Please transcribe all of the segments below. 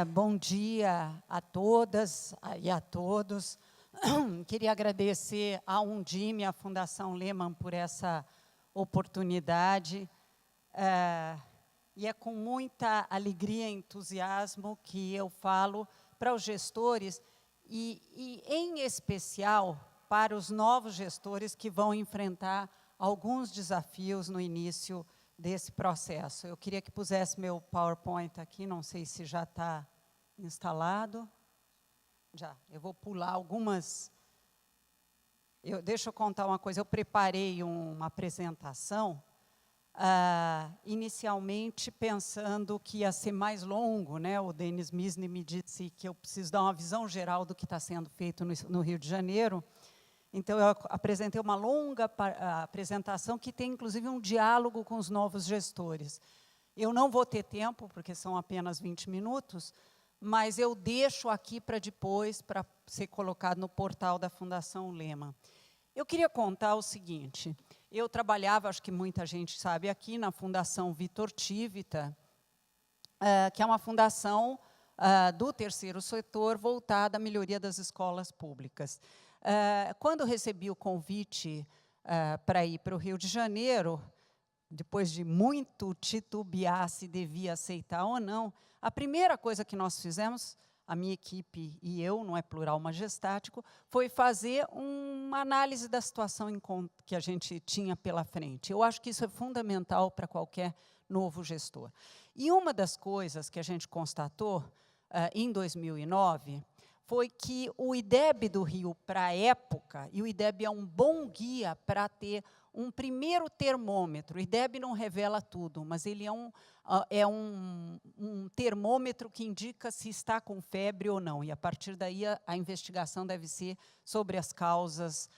Bom dia a todas e a todos. Queria agradecer à Undime, à Fundação Lehman, por essa oportunidade. E é com muita alegria e entusiasmo que eu falo para os gestores e, em especial, para os novos gestores que vão enfrentar alguns desafios no início desse processo. Eu queria que pusesse meu PowerPoint aqui, não sei se já está instalado. Já, eu vou pular algumas. Deixa eu contar uma coisa, eu preparei uma apresentação, inicialmente pensando que ia ser mais longo, né? O Denis Misny me disse que eu preciso dar uma visão geral do que está sendo feito no Rio de Janeiro. Então, eu apresentei uma longa apresentação que tem, inclusive, um diálogo com os novos gestores. Eu não vou ter tempo, porque são apenas 20 minutos, mas eu deixo aqui para depois, para ser colocado no portal da Fundação Lehman. Eu queria contar o seguinte, eu trabalhava, acho que muita gente sabe aqui, na Fundação Vitor Tivita, que é uma fundação do terceiro setor voltada à melhoria das escolas públicas. Quando eu recebi o convite para ir para o Rio de Janeiro, depois de muito titubear se devia aceitar ou não, a primeira coisa que nós fizemos, a minha equipe e eu, não é plural majestático, foi fazer uma análise da situação que a gente tinha pela frente. Eu acho que isso é fundamental para qualquer novo gestor. E uma das coisas que a gente constatou em 2009 foi que o IDEB do Rio, para a época, e o IDEB é um bom guia para ter um primeiro termômetro. O IDEB não revela tudo, mas ele é um termômetro que indica se está com febre ou não. E, a partir daí, a investigação deve ser sobre as causas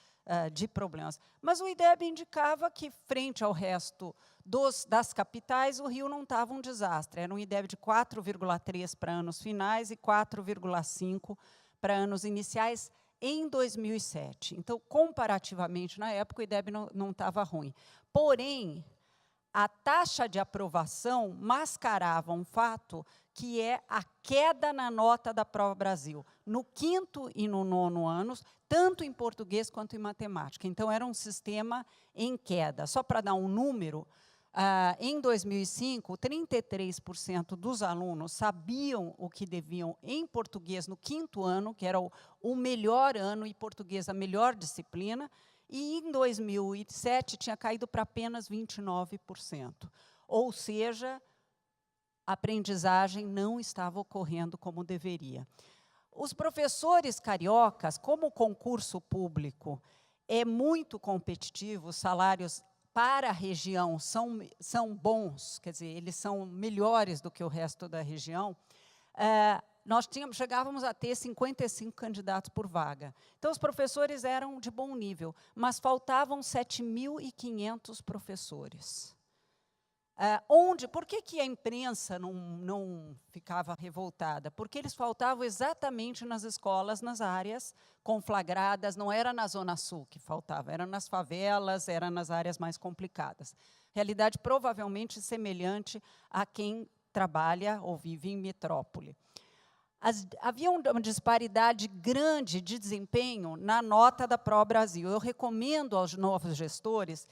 de problemas. Mas o IDEB indicava que, frente ao resto das capitais, o Rio não estava um desastre. Era um IDEB de 4,3 para anos finais e 4,5 para anos iniciais em 2007. Então, comparativamente, na época, o IDEB não estava ruim. Porém, a taxa de aprovação mascarava um fato que é a queda na nota da Prova Brasil, no 5º e no 9º anos, tanto em português quanto em matemática. Então, era um sistema em queda. Só para dar um número, em 2005, 33% dos alunos sabiam o que deviam em português no 5º ano, que era o melhor ano, e português a melhor disciplina, e em 2007 tinha caído para apenas 29%. Ou seja, a aprendizagem não estava ocorrendo como deveria. Os professores cariocas, como o concurso público é muito competitivo, os salários para a região são bons, quer dizer, eles são melhores do que o resto da região, nós chegávamos a ter 55 candidatos por vaga. Então, os professores eram de bom nível, mas faltavam 7.500 professores. Por que a imprensa não ficava revoltada? Porque eles faltavam exatamente nas escolas, nas áreas conflagradas, não era na Zona Sul que faltava, era nas favelas, era nas áreas mais complicadas. Realidade provavelmente semelhante a quem trabalha ou vive em metrópole. Havia uma disparidade grande de desempenho na nota da Prova Brasil. Eu recomendo aos novos gestores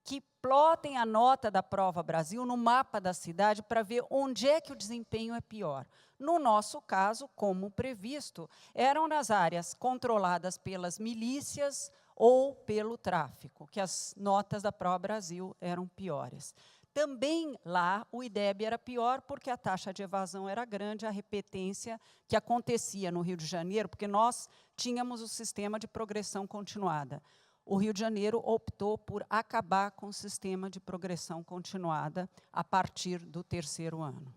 que plotem a nota da Prova Brasil no mapa da cidade para ver onde é que o desempenho é pior. No nosso caso, como previsto, eram nas áreas controladas pelas milícias ou pelo tráfico, que as notas da Prova Brasil eram piores. Também lá o IDEB era pior porque a taxa de evasão era grande, a repetência que acontecia no Rio de Janeiro, porque nós tínhamos o sistema de progressão continuada. O Rio de Janeiro optou por acabar com o sistema de progressão continuada a partir do 3º ano.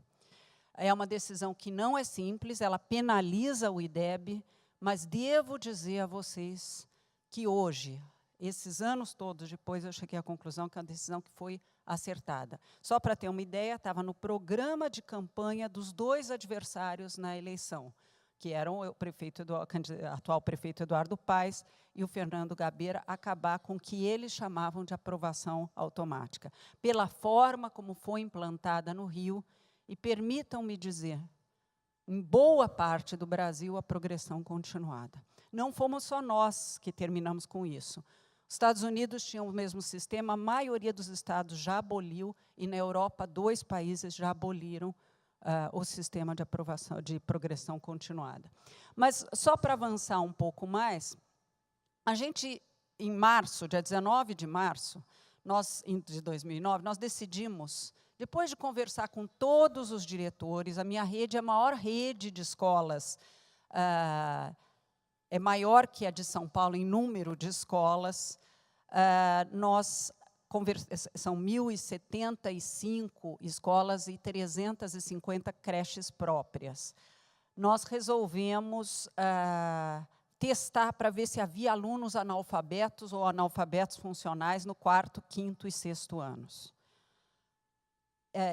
É uma decisão que não é simples, ela penaliza o IDEB, mas devo dizer a vocês que hoje, esses anos todos depois, eu cheguei à conclusão que é uma decisão que foi acertada. Só para ter uma ideia, estava no programa de campanha dos 2 adversários na eleição, que eram o atual prefeito Eduardo Paes e o Fernando Gabeira, acabar com o que eles chamavam de aprovação automática. Pela forma como foi implantada no Rio, e permitam-me dizer, em boa parte do Brasil, a progressão continuada. Não fomos só nós que terminamos com isso. Os Estados Unidos tinham o mesmo sistema, a maioria dos estados já aboliu, e na Europa, 2 países já aboliram o sistema de aprovação, de progressão continuada. Mas, só para avançar um pouco mais, a gente, em março, dia 19 de março de 2009, nós decidimos, depois de conversar com todos os diretores, a minha rede é a maior rede de escolas, é maior que a de São Paulo em número de escolas, são 1.075 escolas e 350 creches próprias. Nós resolvemos testar para ver se havia alunos analfabetos ou analfabetos funcionais no 4º, 5º e 6º anos.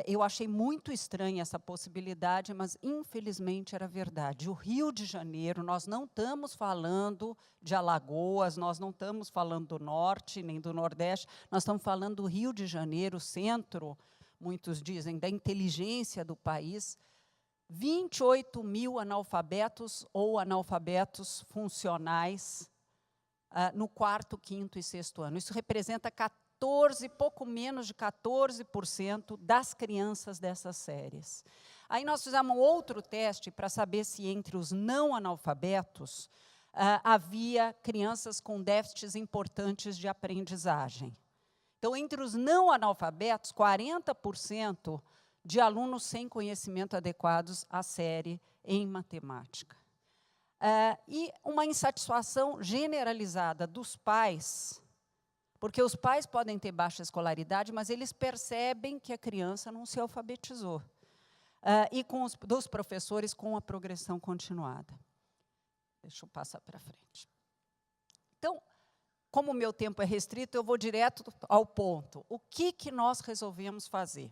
Eu achei muito estranha essa possibilidade, mas, infelizmente, era verdade. O Rio de Janeiro, nós não estamos falando de Alagoas, nós não estamos falando do Norte, nem do Nordeste, nós estamos falando do Rio de Janeiro, centro, muitos dizem, da inteligência do país. 28 mil analfabetos ou analfabetos funcionais no 4º, 5º e 6º ano. Isso representa pouco menos de 14% das crianças dessas séries. Aí nós fizemos um outro teste para saber se entre os não analfabetos havia crianças com déficits importantes de aprendizagem. Então, entre os não analfabetos, 40% de alunos sem conhecimento adequados à série em matemática. E uma insatisfação generalizada dos pais, porque os pais podem ter baixa escolaridade, mas eles percebem que a criança não se alfabetizou. E dos professores com a progressão continuada. Deixa eu passar para frente. Então, como o meu tempo é restrito, eu vou direto ao ponto. O que nós resolvemos fazer?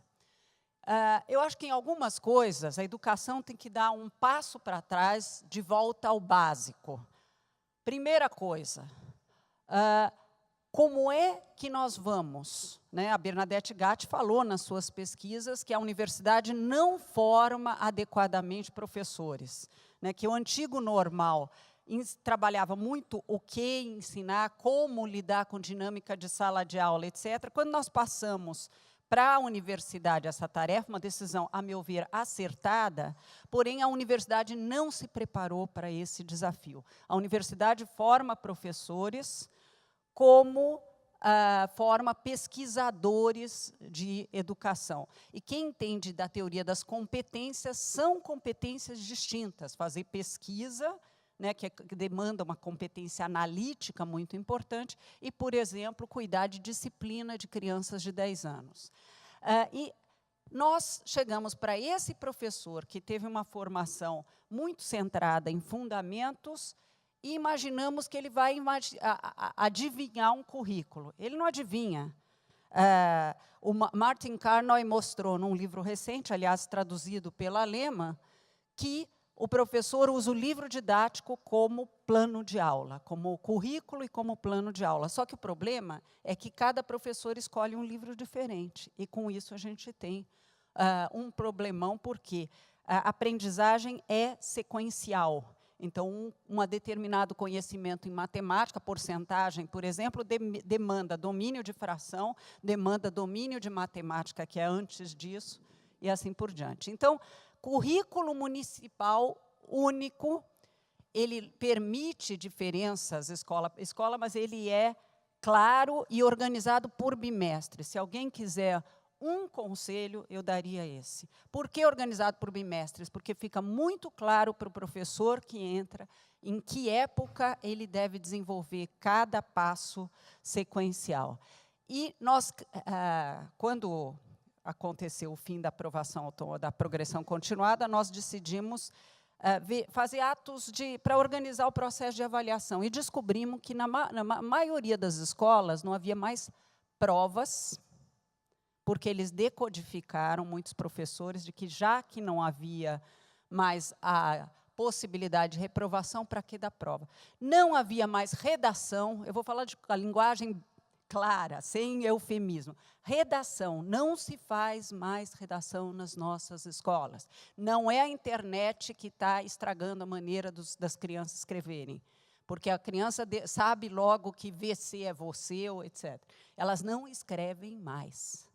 Eu acho que, em algumas coisas, a educação tem que dar um passo para trás, de volta ao básico. Primeira coisa, como é que nós vamos? Né? A Bernadette Gatti falou nas suas pesquisas que a universidade não forma adequadamente professores, né? Que o antigo normal trabalhava muito o que ensinar, como lidar com dinâmica de sala de aula, etc. Quando nós passamos para a universidade essa tarefa, uma decisão, a meu ver, acertada, porém a universidade não se preparou para esse desafio. A universidade forma professores como forma pesquisadores de educação. E quem entende da teoria das competências, são competências distintas. Fazer pesquisa, né, que demanda uma competência analítica muito importante, e, por exemplo, cuidar de disciplina de crianças de 10 anos. E nós chegamos para esse professor, que teve uma formação muito centrada em fundamentos, e imaginamos que ele vai adivinhar um currículo. Ele não adivinha. O Martin Carnoy mostrou, num livro recente, aliás, traduzido pela Lehmann, que o professor usa o livro didático como plano de aula, como currículo e como plano de aula. Só que o problema é que cada professor escolhe um livro diferente. E, com isso, a gente tem um problemão, porque a aprendizagem é sequencial. Então, um determinado conhecimento em matemática, porcentagem, por exemplo, demanda domínio de fração, demanda domínio de matemática, que é antes disso, e assim por diante. Então, currículo municipal único, ele permite diferenças escola, mas ele é claro e organizado por bimestre. Se alguém quiser um conselho, eu daria esse. Por que organizado por bimestres? Porque fica muito claro para o professor que entra em que época ele deve desenvolver cada passo sequencial. E nós, quando aconteceu o fim da aprovação da progressão continuada, nós decidimos fazer atos para organizar o processo de avaliação. E descobrimos que, na maioria das escolas, não havia mais provas, porque eles decodificaram, muitos professores, de que, já que não havia mais a possibilidade de reprovação, para que dar prova? Não havia mais redação, eu vou falar de a linguagem clara, sem eufemismo. Redação, não se faz mais redação nas nossas escolas. Não é a internet que está estragando a maneira das crianças escreverem, porque a criança sabe logo que VC é você, ou etc. Elas não escrevem mais.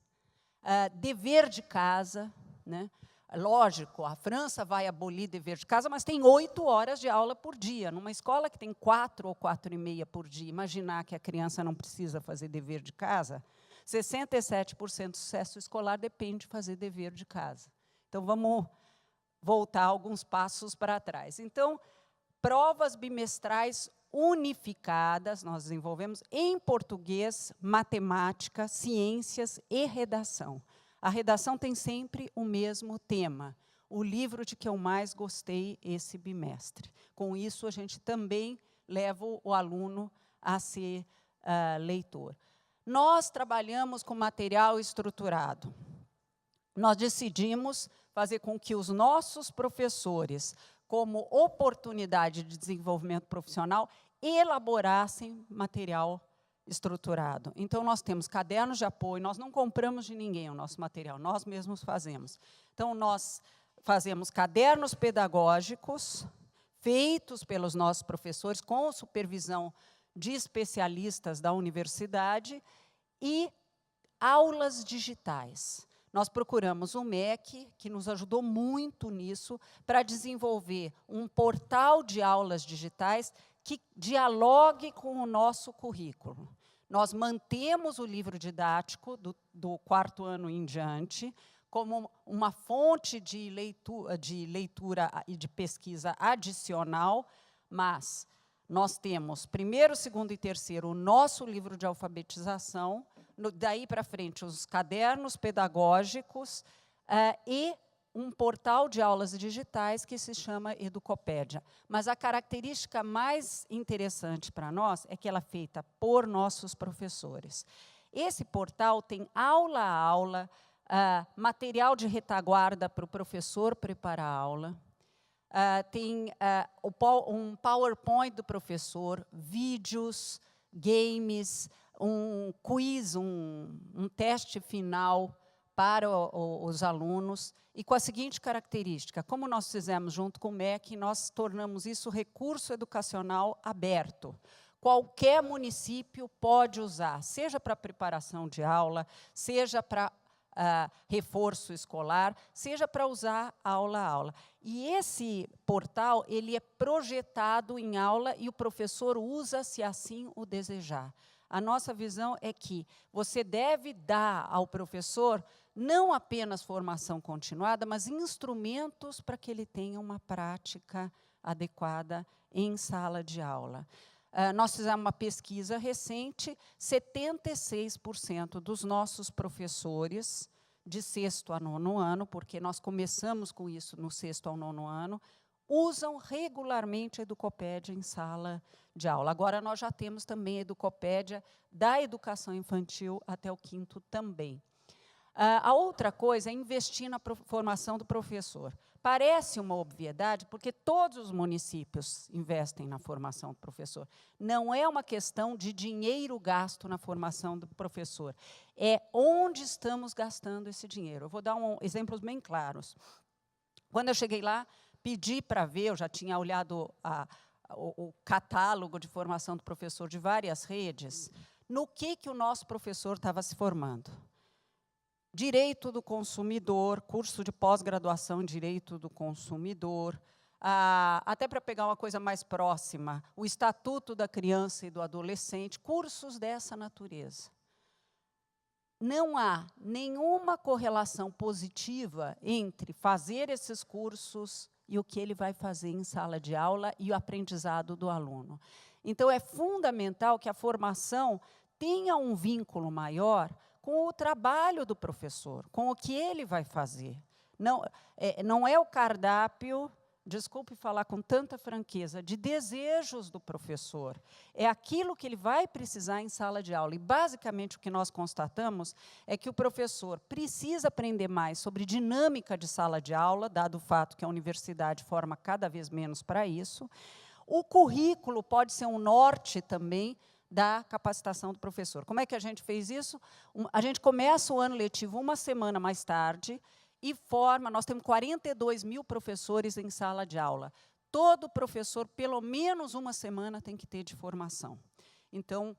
Dever de casa, né? Lógico, a França vai abolir dever de casa, mas tem 8 horas de aula por dia. Numa escola que tem 4 ou 4,5 por dia, imaginar que a criança não precisa fazer dever de casa, 67% do sucesso escolar depende de fazer dever de casa. Então, vamos voltar alguns passos para trás. Então, provas bimestrais unificadas, nós desenvolvemos em português, matemática, ciências e redação. A redação tem sempre o mesmo tema, o livro de que eu mais gostei esse bimestre. Com isso, a gente também leva o aluno a ser leitor. Nós trabalhamos com material estruturado. Nós decidimos fazer com que os nossos professores, como oportunidade de desenvolvimento profissional, elaborassem material estruturado. Então, nós temos cadernos de apoio, nós não compramos de ninguém o nosso material, nós mesmos fazemos. Então, nós fazemos cadernos pedagógicos, feitos pelos nossos professores, com supervisão de especialistas da universidade, e aulas digitais. Nós procuramos o MEC, que nos ajudou muito nisso, para desenvolver um portal de aulas digitais que dialogue com o nosso currículo. Nós mantemos o livro didático do 4º ano em diante como uma fonte de leitura e de pesquisa adicional, mas nós temos 1º, 2º e 3º o nosso livro de alfabetização, daí para frente os cadernos pedagógicos e um portal de aulas digitais que se chama Educopédia. Mas a característica mais interessante para nós é que ela é feita por nossos professores. Esse portal tem aula a aula, material de retaguarda para o professor preparar a aula, tem um PowerPoint do professor, vídeos, games, um quiz, um teste final para os alunos, e com a seguinte característica: como nós fizemos junto com o MEC, nós tornamos isso recurso educacional aberto. Qualquer município pode usar, seja para preparação de aula, seja para reforço escolar, seja para usar aula a aula. E esse portal, ele é projetado em aula e o professor usa se assim o desejar. A nossa visão é que você deve dar ao professor não apenas formação continuada, mas instrumentos para que ele tenha uma prática adequada em sala de aula. Nós fizemos uma pesquisa recente, 76% dos nossos professores de 6º a 9º ano, porque nós começamos com isso no 6º ao 9º ano, usam regularmente a Educopédia em sala de aula. Agora, nós já temos também a Educopédia da educação infantil até o 5º também. A outra coisa é investir na formação do professor. Parece uma obviedade, porque todos os municípios investem na formação do professor. Não é uma questão de dinheiro gasto na formação do professor. É onde estamos gastando esse dinheiro. Eu vou dar exemplos bem claros. Quando eu cheguei lá, pedi para ver, eu já tinha olhado o catálogo de formação do professor de várias redes, no que o nosso professor estava se formando. Direito do consumidor, curso de pós-graduação em Direito do Consumidor, até para pegar uma coisa mais próxima, o Estatuto da Criança e do Adolescente, cursos dessa natureza. Não há nenhuma correlação positiva entre fazer esses cursos e o que ele vai fazer em sala de aula e o aprendizado do aluno. Então, é fundamental que a formação tenha um vínculo maior com o trabalho do professor, com o que ele vai fazer. Não é o cardápio, desculpe falar com tanta franqueza, de desejos do professor. É aquilo que ele vai precisar em sala de aula. E, basicamente, o que nós constatamos é que o professor precisa aprender mais sobre dinâmica de sala de aula, dado o fato que a universidade forma cada vez menos para isso. O currículo pode ser um norte também da capacitação do professor. Como é que a gente fez isso? A gente começa o ano letivo uma semana mais tarde e forma, nós temos 42 mil professores em sala de aula. Todo professor, pelo menos uma semana, tem que ter de formação. Então,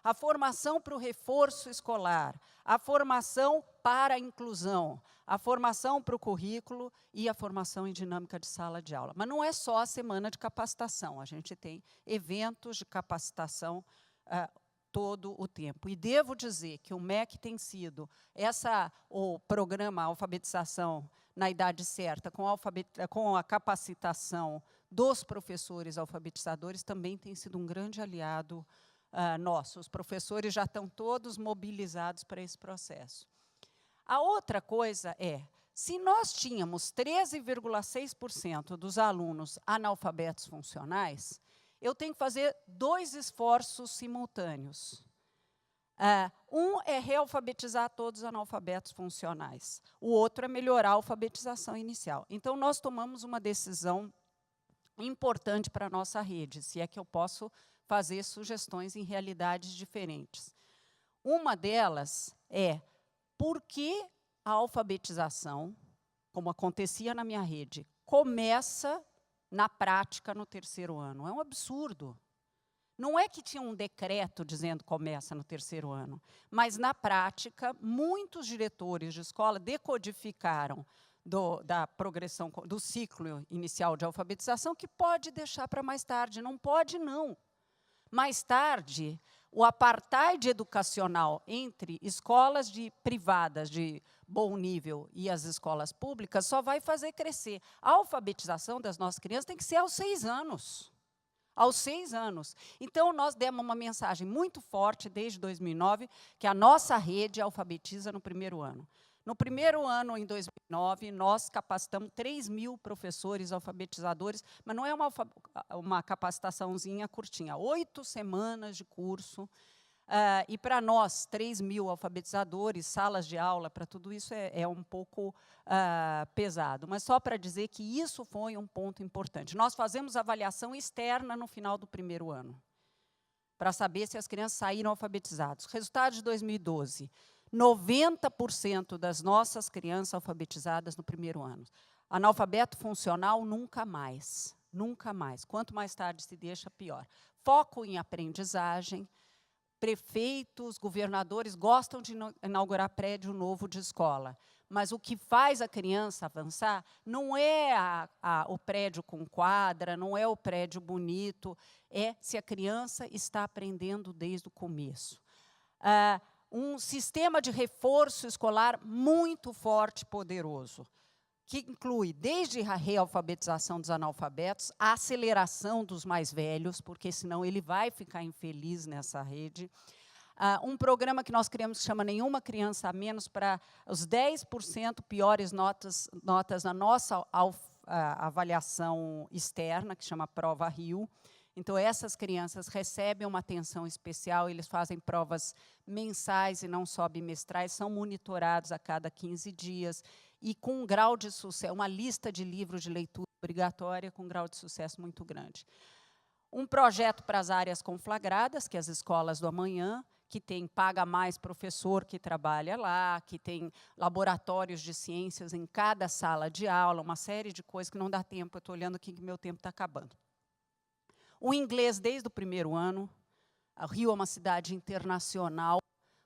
a formação para o reforço escolar, a formação para a inclusão, a formação para o currículo e a formação em dinâmica de sala de aula. Mas não é só a semana de capacitação, a gente tem eventos de capacitação todo o tempo. E devo dizer que o MEC tem sido o programa Alfabetização na Idade Certa, com a capacitação dos professores alfabetizadores, também tem sido um grande aliado nosso. Os professores já estão todos mobilizados para esse processo. A outra coisa é, se nós tínhamos 13,6% dos alunos analfabetos funcionais, eu tenho que fazer 2 esforços simultâneos. Um é realfabetizar todos os analfabetos funcionais. O outro é melhorar a alfabetização inicial. Então, nós tomamos uma decisão importante para a nossa rede, se é que eu posso fazer sugestões em realidades diferentes. Uma delas é, por que a alfabetização, como acontecia na minha rede, começa na prática no 3º ano? É um absurdo. Não é que tinha um decreto dizendo que começa no 3º ano, mas, na prática, muitos diretores de escola decodificaram da progressão, do ciclo inicial de alfabetização, que pode deixar para mais tarde. Não pode, não. Mais tarde, o apartheid educacional entre escolas privadas de bom nível e as escolas públicas só vai fazer crescer. A alfabetização das nossas crianças tem que ser aos 6 anos. Aos 6 anos. Então, nós demos uma mensagem muito forte, desde 2009, que a nossa rede alfabetiza no 1º ano. No 1º ano, em 2009, nós capacitamos 3 mil professores alfabetizadores, mas não é uma capacitaçãozinha curtinha, 8 semanas de curso. E para nós, 3 mil alfabetizadores, salas de aula, para tudo isso é um pouco pesado. Mas só para dizer que isso foi um ponto importante. Nós fazemos avaliação externa no final do 1º ano, para saber se as crianças saíram alfabetizadas. Resultado de 2012. 90% das nossas crianças alfabetizadas no 1º ano. Analfabeto funcional, nunca mais. Nunca mais. Quanto mais tarde se deixa, pior. Foco em aprendizagem. Prefeitos, governadores gostam de inaugurar prédio novo de escola. Mas o que faz a criança avançar não é o prédio com quadra, não é o prédio bonito, é se a criança está aprendendo desde o começo. Um sistema de reforço escolar muito forte e poderoso, que inclui desde a realfabetização dos analfabetos, a aceleração dos mais velhos, porque senão ele vai ficar infeliz nessa rede. Um programa que nós criamos que chama Nenhuma Criança a Menos, para os 10% piores notas na nossa avaliação externa, que chama Prova Rio. Então, essas crianças recebem uma atenção especial, eles fazem provas mensais e não só bimestrais, são monitorados a cada 15 dias, e com um grau de sucesso, uma lista de livros de leitura obrigatória com um grau de sucesso muito grande. Um projeto para as áreas conflagradas, que é as escolas do amanhã, que tem Paga Mais professor que trabalha lá, que tem laboratórios de ciências em cada sala de aula, uma série de coisas que não dá tempo, eu estou olhando aqui que meu tempo está acabando. O inglês desde o 1º ano, o Rio é uma cidade internacional.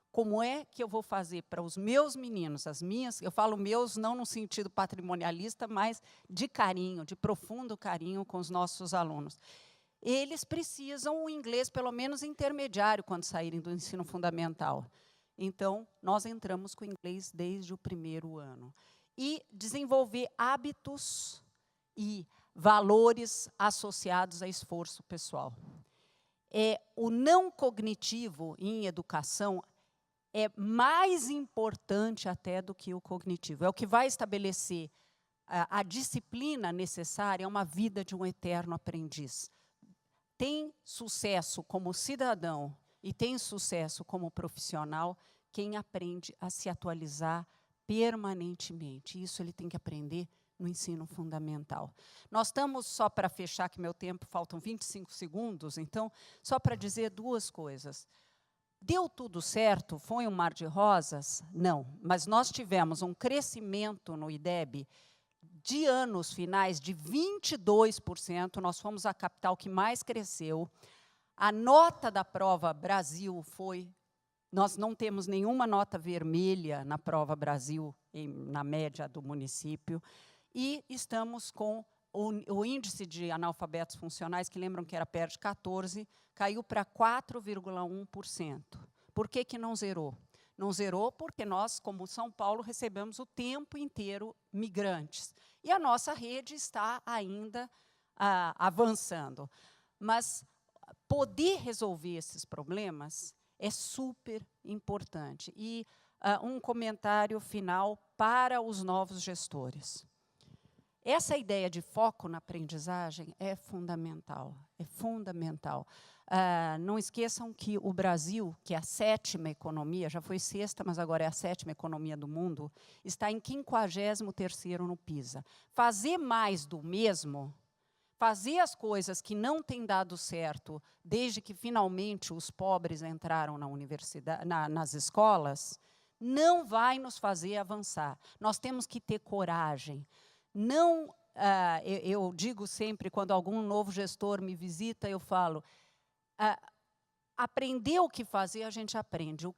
Como é que eu vou fazer para os meus meninos, as minhas, eu falo meus não no sentido patrimonialista, mas de carinho, de profundo carinho com os nossos alunos. Eles precisam o inglês, pelo menos intermediário, quando saírem do ensino fundamental. Então, nós entramos com o inglês desde o 1º ano. E desenvolver hábitos e valores associados a esforço pessoal. O não cognitivo em educação é mais importante até do que o cognitivo. É o que vai estabelecer a disciplina necessária, é uma vida de um eterno aprendiz. Tem sucesso como cidadão e tem sucesso como profissional quem aprende a se atualizar permanentemente. Isso ele tem que aprender no ensino fundamental. Nós estamos, só para fechar, que meu tempo, faltam 25 segundos, então, só para dizer duas coisas. Deu tudo certo? Foi um mar de rosas? Não, mas nós tivemos um crescimento no IDEB de anos finais de 22%, nós fomos a capital que mais cresceu. A nota da prova Brasil foi... Nós não temos nenhuma nota vermelha na prova Brasil, na média do município, e estamos com o índice de analfabetos funcionais, que lembram que era perto de 14, caiu para 4,1%. Por que que não zerou? Não zerou porque nós, como São Paulo, recebemos o tempo inteiro migrantes. E a nossa rede está ainda avançando. Mas poder resolver esses problemas é super importante. E um comentário final para os novos gestores. Essa ideia de foco na aprendizagem é fundamental, é fundamental. Não esqueçam que o Brasil, que é a 7ª economia, já foi 6ª, mas agora é a 7ª economia do mundo, está em 53º no PISA. Fazer mais do mesmo, fazer as coisas que não têm dado certo, desde que finalmente os pobres entraram na universidade, nas escolas, não vai nos fazer avançar. Nós temos que ter coragem. Não, eu digo sempre, quando algum novo gestor me visita, eu falo, aprender o que fazer, a gente aprende. O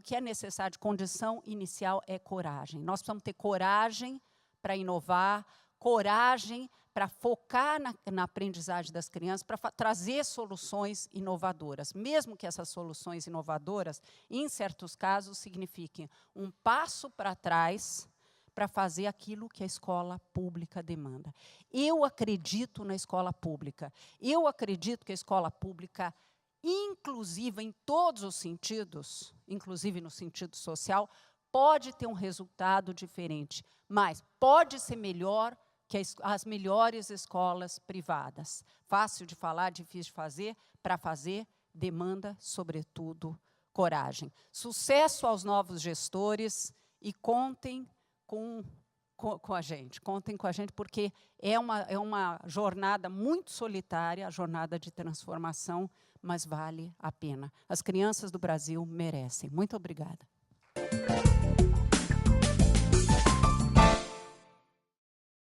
que é necessário de condição inicial é coragem. Nós precisamos ter coragem para inovar, coragem para focar na aprendizagem das crianças, para trazer soluções inovadoras, mesmo que essas soluções inovadoras, em certos casos, signifiquem um passo para trás para fazer aquilo que a escola pública demanda. Eu acredito na escola pública. Eu acredito que a escola pública, inclusiva em todos os sentidos, inclusive no sentido social, pode ter um resultado diferente, mas pode ser melhor que as melhores escolas privadas. Fácil de falar, difícil de fazer. Para fazer, demanda, sobretudo, coragem. Sucesso aos novos gestores e contem com a gente. Contem com a gente, porque é uma jornada muito solitária, a jornada de transformação, mas vale a pena. As crianças do Brasil merecem. Muito obrigada.